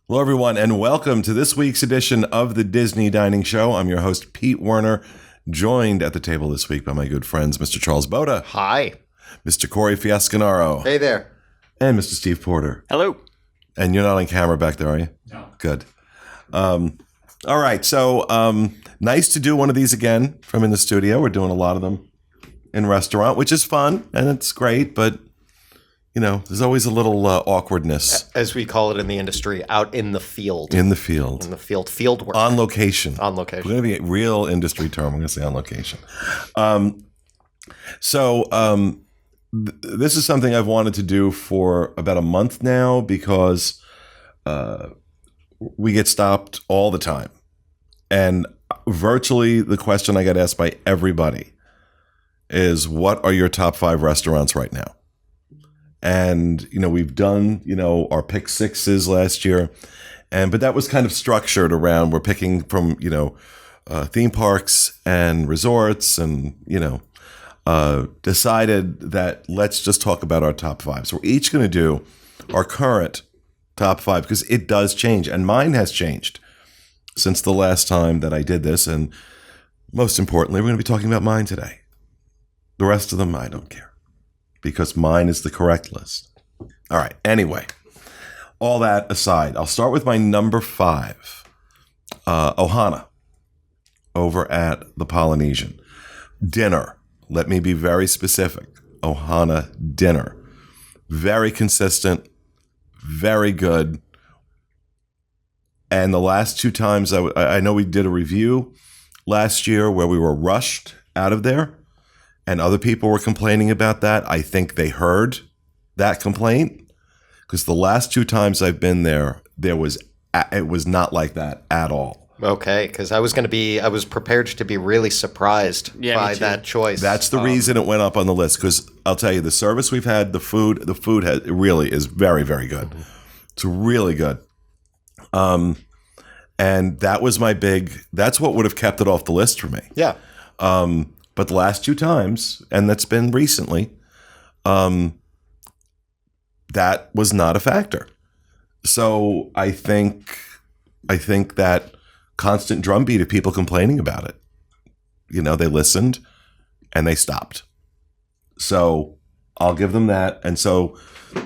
Hello, everyone, and welcome to this week's edition of the Disney Dining Show. I'm your host, Pete Werner, joined at the table this week by my good friends, Mr. Charles Boda. Hi. Mr. Corey Fiasconaro. Hey there. And Mr. Steve Porter. Hello. And you're not on camera back there, are you? No. Good. All right, so nice to do one of these again from in the studio. We're doing a lot of them in restaurant, which is fun, and it's great, but you know, there's always a little awkwardness. As we call it in the industry, out in the field. In the field. In the field. Field work. On location. On location. We're going to be a real industry term. We're going to say on location. This is something I've wanted to do for about a month now because we get stopped all the time. And virtually the question I get asked by everybody is, what are your top 5 restaurants right now? And, you know, we've done, you know, our pick sixes last year. But that was kind of structured around, we're picking from, you know, theme parks and resorts and, you know, decided that let's just talk about our top 5. So we're each going to do our current top 5 because it does change. And mine has changed since the last time that I did this. And most importantly, we're going to be talking about mine today. The rest of them, I don't care, because mine is the correct list. All right. Anyway, all that aside, I'll start with my number 5, Ohana, over at the Polynesian. Dinner. Let me be very specific. Ohana dinner. Very consistent. Very good. And the last 2 times, I know we did a review last year where we were rushed out of there. And other people were complaining about that. I think they heard that complaint because the last 2 times I've been there, it was not like that at all. Okay, because I was prepared to be really surprised by that choice. That's the reason it went up on the list, because I'll tell you, the service we've had, the food it really is very, very good. Mm-hmm. It's really good. And that was that's what would have kept it off the list for me. Yeah. But the last 2 times, and that's been recently, that was not a factor. So I think that constant drumbeat of people complaining about it, you know, they listened and they stopped. So I'll give them that. And so,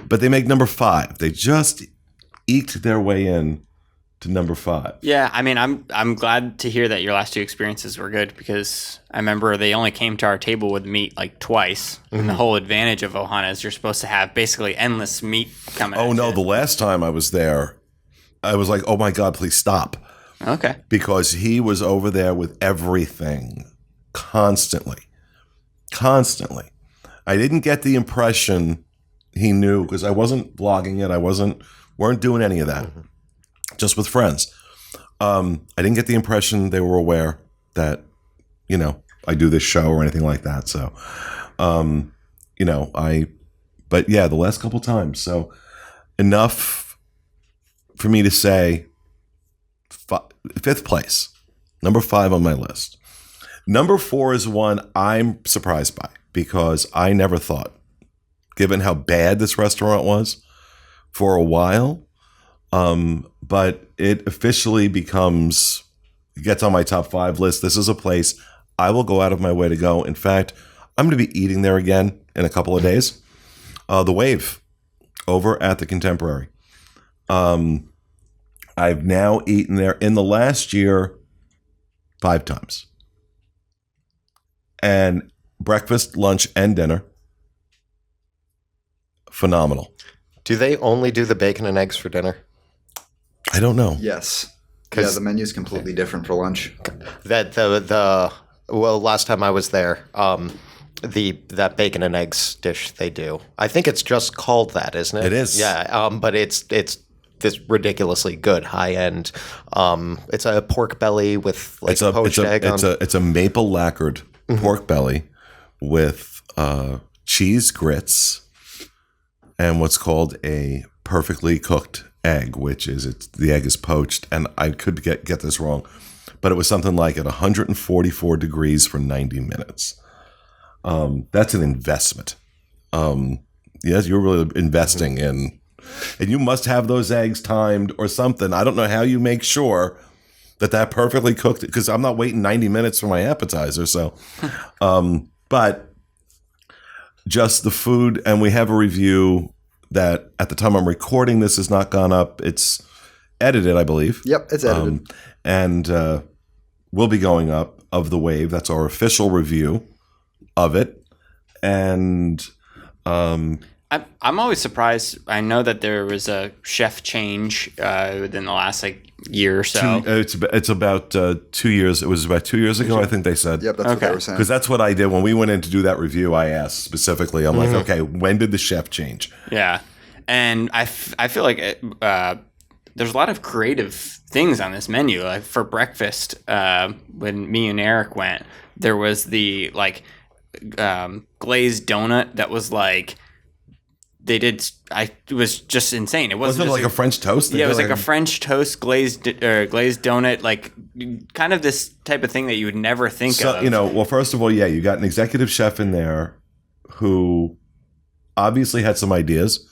but they make number 5. They just eked their way in to number 5. Yeah, I mean, I'm glad to hear that your last 2 experiences were good, because I remember they only came to our table with meat like twice. Mm-hmm. And the whole advantage of Ohana is you're supposed to have basically endless meat coming at Oh, no, you. the last time I was there, I was like, oh my God, please stop. Okay. Because he was over there with everything constantly. I didn't get the impression he knew, because I wasn't vlogging it. Weren't doing any of that. Mm-hmm. Just with friends. I didn't get the impression they were aware that, you know, I do this show or anything like that. So, you know, but yeah, the last couple times. So enough for me to say 5th place, number 5 on my list. Number 4 is one I'm surprised by, because I never thought, given how bad this restaurant was for a while, but it officially gets on my top 5 list. This is a place I will go out of my way to go. In fact, I'm going to be eating there again in a couple of days. The Wave over at the Contemporary. I've now eaten there in the last year 5 times. And breakfast, lunch, and dinner, phenomenal. Do they only do the bacon and eggs for dinner? I don't know. Yes. Yeah, the menu is completely different for lunch. Last time I was there, that bacon and eggs dish they do, I think it's just called that, isn't it? It is. Yeah. But it's this ridiculously good high end. It's a pork belly with like poached egg on. It's a maple lacquered pork belly with cheese grits and what's called a perfectly cooked egg, which is the egg is poached, and I could get this wrong, but it was something like at 144 degrees for 90 minutes. That's an investment. Yes, you're really investing in and you must have those eggs timed or something. I don't know how you make sure that perfectly cooked, because I'm not waiting 90 minutes for my appetizer. So, but just the food, and we have a review that at the time I'm recording this has not gone up. It's edited, I believe. Yep, it's edited. And will be going up, of the Wave. That's our official review of it. And I'm always surprised. I know that there was a chef change within the last year or so. It's about 2 years. It was about 2 years ago, I think they said. Yep, that's what they were saying. Because that's what I did when we went in to do that review. I asked specifically. I'm like, okay, when did the chef change? Yeah, and I feel like there's a lot of creative things on this menu. Like for breakfast, when me and Eric went, there was the glazed donut that was it was just insane. It wasn't like a French toast? Yeah, it was like a French toast glazed donut, kind of this type of thing that you would never think of. Well, first of all, yeah, you got an executive chef in there who obviously had some ideas.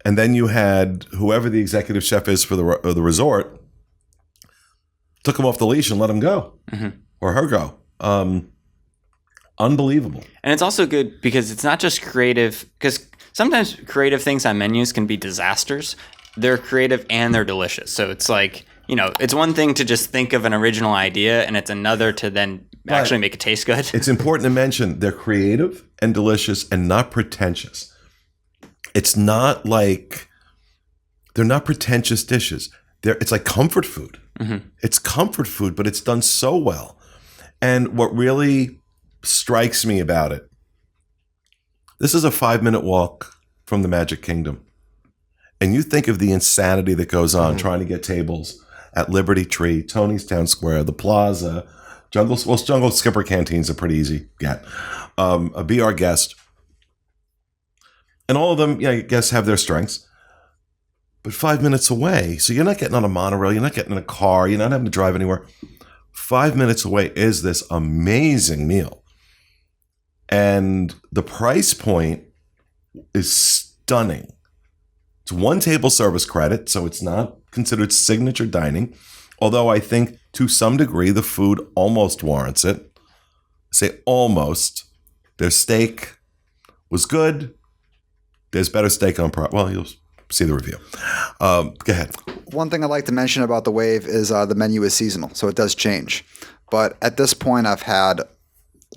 And then you had whoever the executive chef is for the resort took him off the leash and let him go, or her go. Unbelievable. And it's also good because it's not just creative, because sometimes creative things on menus can be disasters. They're creative and they're delicious. So it's it's one thing to just think of an original idea, and it's another to then actually make it taste good. It's important to mention they're creative and delicious and not pretentious. It's not they're not pretentious dishes. It's like comfort food. It's comfort food, but it's done so well. And what really strikes me about it, this is a 5-minute walk from the Magic Kingdom. And you think of the insanity that goes on trying to get tables at Liberty Tree, Tony's Town Square, the Plaza, Jungle Skipper Canteen's a pretty easy get. A Be Our Guest. And all of them, I guess, have their strengths. But 5 minutes away, so you're not getting on a monorail, you're not getting in a car, you're not having to drive anywhere. 5 minutes away is this amazing meal. And the price point is stunning. It's one table service credit, so it's not considered signature dining. Although I think to some degree the food almost warrants it. I say almost. Their steak was good. There's better steak on well, you'll see the review. Go ahead. One thing I'd like to mention about the Wave is the menu is seasonal, so it does change. But at this point, I've had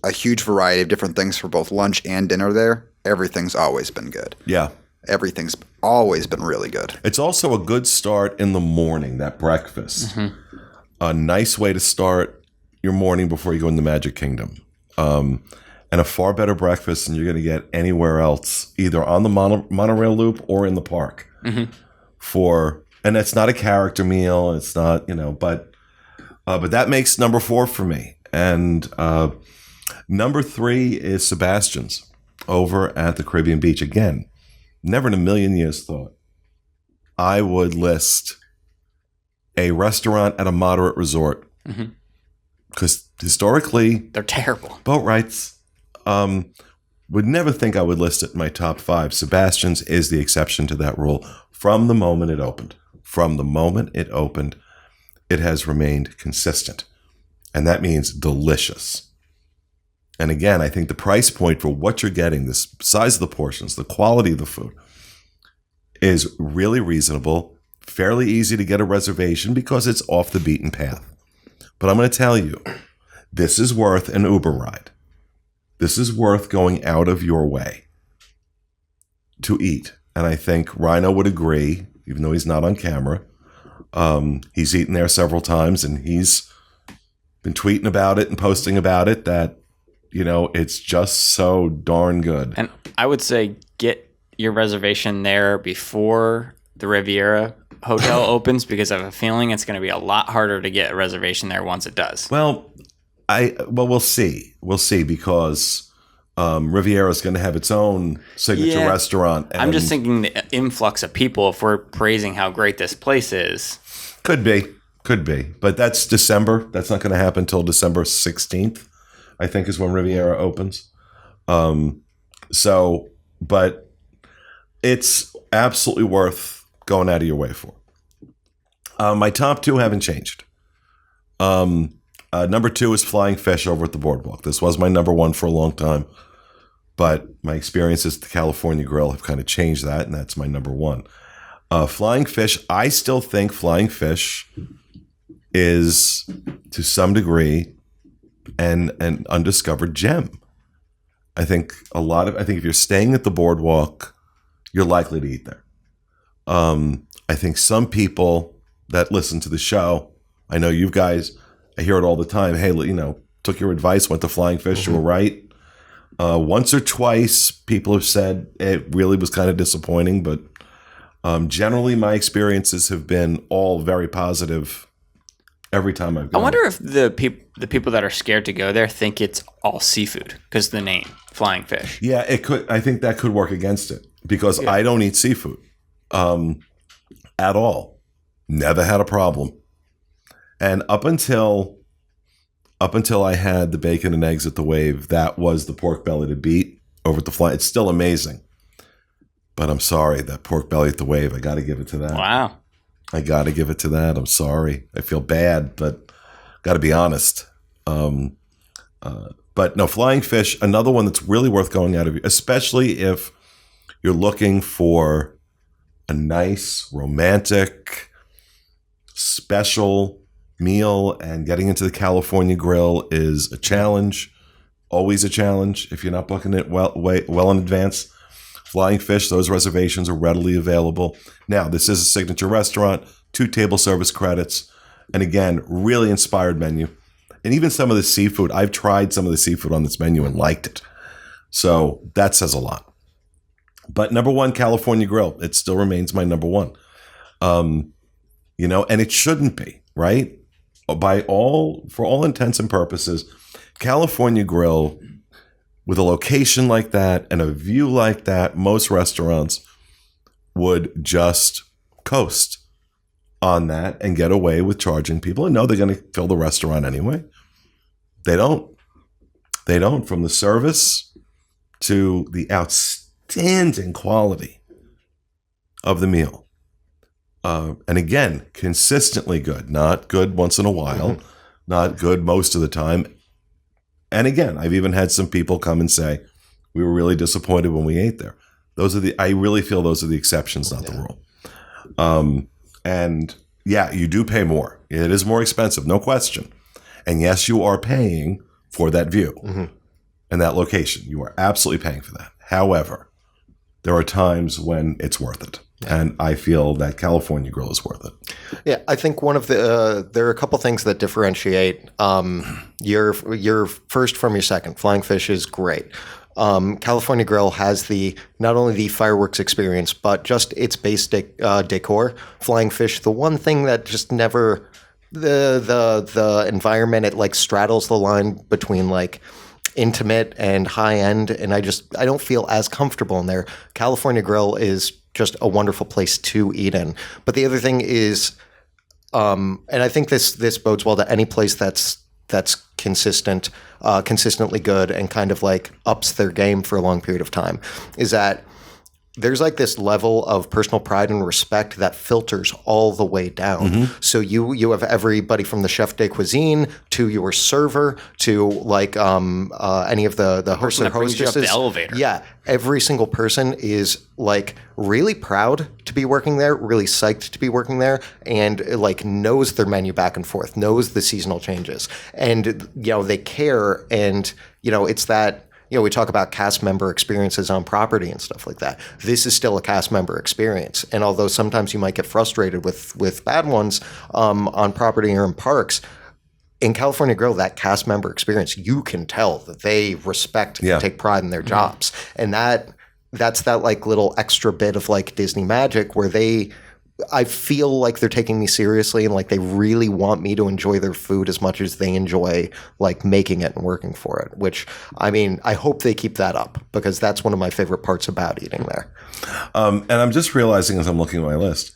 a huge variety of different things for both lunch and dinner there. Everything's always been good. Yeah. Everything's always been really good. It's also a good start in the morning, that breakfast. A nice way to start your morning before you go in the Magic Kingdom. And a far better breakfast than you're going to get anywhere else, either on the monorail loop or in the park. And it's not a character meal. It's not, but that makes number 4 for me. And number 3 is Sebastian's over at the Caribbean Beach. Again, never in a million years thought I would list a restaurant at a moderate resort. Because historically, they're terrible. Boat rights. Would never think I would list it in my top 5. Sebastian's is the exception to that rule. From the moment it opened. It has remained consistent. And that means delicious. And again, I think the price point for what you're getting, the size of the portions, the quality of the food, is really reasonable, fairly easy to get a reservation because it's off the beaten path. But I'm going to tell you, this is worth an Uber ride. This is worth going out of your way to eat. And I think Rhino would agree, even though he's not on camera. He's eaten there several times, and he's been tweeting about it and posting about it that, it's just so darn good. And I would say get your reservation there before the Riviera Hotel opens, because I have a feeling it's going to be a lot harder to get a reservation there once it does. Well, we'll see. We'll see, because Riviera is going to have its own signature restaurant. And I'm just thinking the influx of people, if we're praising how great this place is. Could be. But that's December. That's not going to happen until December 16th, I think, is when Riviera opens. But It's absolutely worth going out of your way for. My top 2 haven't changed. Number 2 is Flying Fish over at the Boardwalk. This was my number 1 for a long time, but my experiences at the California Grill have kind of changed that, and that's my number 1. Flying Fish, I still think Flying Fish is, to some degree, an undiscovered gem. I think if you're staying at the Boardwalk, you're likely to eat there. I think some people that listen to the show, I know you guys, I hear it all the time. Hey, took your advice, went to Flying Fish, you were right. Once or twice, people have said it really was kind of disappointing, but generally my experiences have been all very positive every time I've gone. I wonder if the people that are scared to go there think it's all seafood because the name Flying Fish. Yeah, it could. I think that could work against it because I don't eat seafood at all. Never had a problem. And up until I had the bacon and eggs at the Wave, that was the pork belly to beat over at the Fly. It's still amazing. But I'm sorry, that pork belly at the Wave, I got to give it to that. Wow. I got to give it to that. I'm sorry. I feel bad, but got to be honest. But no, Flying Fish, another one that's really worth going out of, especially if you're looking for a nice, romantic, special meal, and getting into the California Grill is a challenge, always a challenge if you're not booking it well in advance. Flying Fish, those reservations are readily available. Now, this is a signature restaurant, 2 table service credits, and again, really inspired menu. And even some of the seafood, I've tried some of the seafood on this menu and liked it. So that says a lot. But number 1, California Grill. It still remains my number 1. And it shouldn't be, right? For all intents and purposes, California Grill, with a location like that and a view like that, most restaurants would just coast on that and get away with charging people and know they're going to fill the restaurant anyway. They don't. They don't. From the service to the outstanding quality of the meal. And again, consistently good, not good once in a while, not good most of the time. And again, I've even had some people come and say, we were really disappointed when we ate there. I really feel those are the exceptions, not the rule. And yeah, you do pay more. It is more expensive, no question. And yes, you are paying for that view and that location. You are absolutely paying for that. However, there are times when it's worth it. And I feel that California Grill is worth it. Yeah, I think one of the there are a couple things that differentiate your first from your second. Flying Fish is great. California Grill has not only the fireworks experience, but just its basic decor. Flying Fish, the one thing that just never the environment, it straddles the line between intimate and high end, and I don't feel as comfortable in there. California Grill is just a wonderful place to eat in. But the other thing is, and I think this bodes well to any place that's consistently good and kind of ups their game for a long period of time, is that there's this level of personal pride and respect that filters all the way down. So you have everybody from the chef de cuisine to your server to any of the hosts and hostesses. The elevator. Yeah, every single person is really proud to be working there, really psyched to be working there, and knows their menu back and forth, knows the seasonal changes, and they care, and it's that. We talk about cast member experiences on property and stuff like that. This is still a cast member experience. And although sometimes you might get frustrated with bad ones on property or in parks, in California Grill, that cast member experience, you can tell that they respect and take pride in their jobs. And that's that little extra bit of Disney magic where I feel like they're taking me seriously and they really want me to enjoy their food as much as they enjoy making it and working for it, which I hope they keep that up because that's one of my favorite parts about eating there. And I'm just realizing as I'm looking at my list,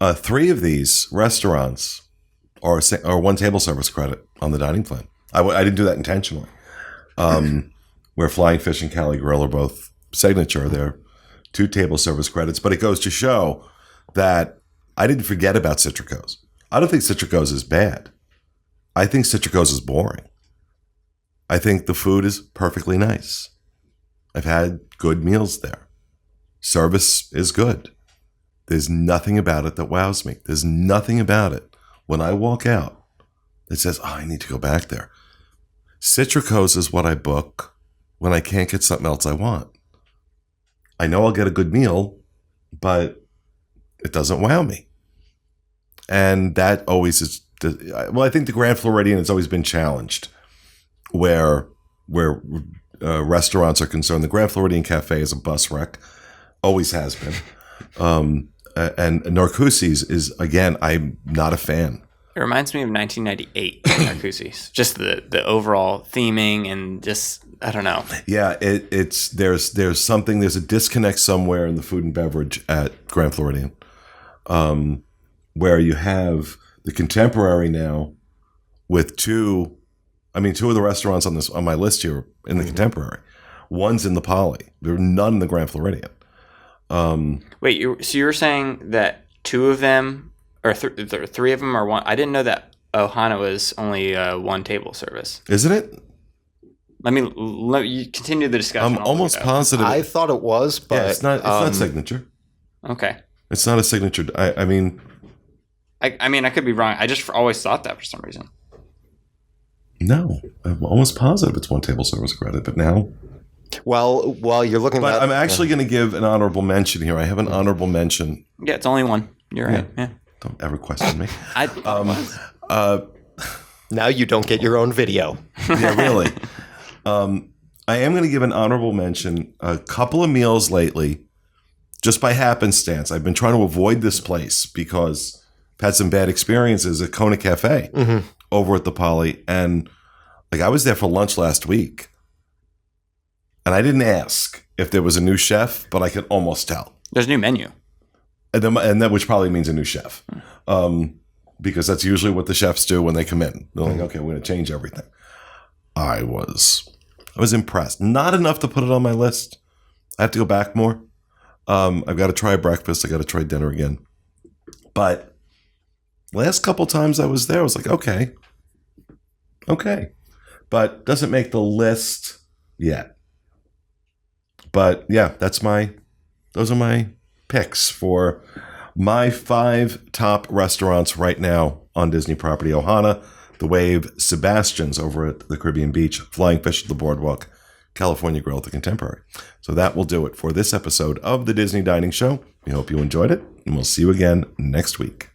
3 of these restaurants are 1 table service credit on the dining plan. I didn't do that intentionally. Where Flying Fish and Cali Grill are both signature, they're 2 table service credits. But it goes to show that I didn't forget about Citrico's. I don't think Citrico's is bad. I think Citrico's is boring. I think the food is perfectly nice. I've had good meals there. Service is good. There's nothing about it that wows me. There's nothing about it when I walk out that says, oh, I need to go back there. Citrico's is what I book when I can't get something else I want. I know I'll get a good meal, but it doesn't wow me. And that always is, well, I think the Grand Floridian has always been challenged where restaurants are concerned. The Grand Floridian Cafe is a bus wreck, always has been. And Narcoossee's is, again, I'm not a fan. It reminds me of 1998 Narcoossee's. Just the overall theming and just, I don't know. Yeah, there's something, there's a disconnect somewhere in the food and beverage at Grand Floridian, where you have the Contemporary now with two of the restaurants on my list here in the Contemporary. One's in the Poly. There are none in the Grand Floridian. Wait, so you were saying that 2 of them, or 3 of them are one? I didn't know that Ohana was only 1 table service. Isn't it? Let you continue the discussion. I'm almost positive. I thought it was, but yeah, it's not signature. Okay. It's not a signature. I mean, I could be wrong. I just always thought that for some reason. No, I'm almost positive it's 1 table service credit, but now. Well, while you're looking but at, I'm actually going to give an honorable mention here. I have an honorable mention. Yeah, it's only 1. You're right. Yeah. Don't ever question me. now you don't get your own video. Yeah, really. I am going to give an honorable mention. A couple of meals lately, just by happenstance. I've been trying to avoid this place because I've had some bad experiences at Kona Cafe over at the Poly. And I was there for lunch last week. And I didn't ask if there was a new chef, but I could almost tell. There's a new menu. And that which probably means a new chef. Because that's usually what the chefs do when they come in. They're like, okay, we're going to change everything. I was impressed. Not enough to put it on my list. I have to go back more. I've got to try breakfast. I got to try dinner again. But last couple times I was there, I was like, okay. But doesn't make the list yet. But yeah, those are my picks for my 5 top restaurants right now on Disney property. Ohana, The Wave, Sebastian's over at the Caribbean Beach, Flying Fish at the Boardwalk, California Grill at the Contemporary. So that will do it for this episode of the Disney Dining Show. We hope you enjoyed it, and we'll see you again next week.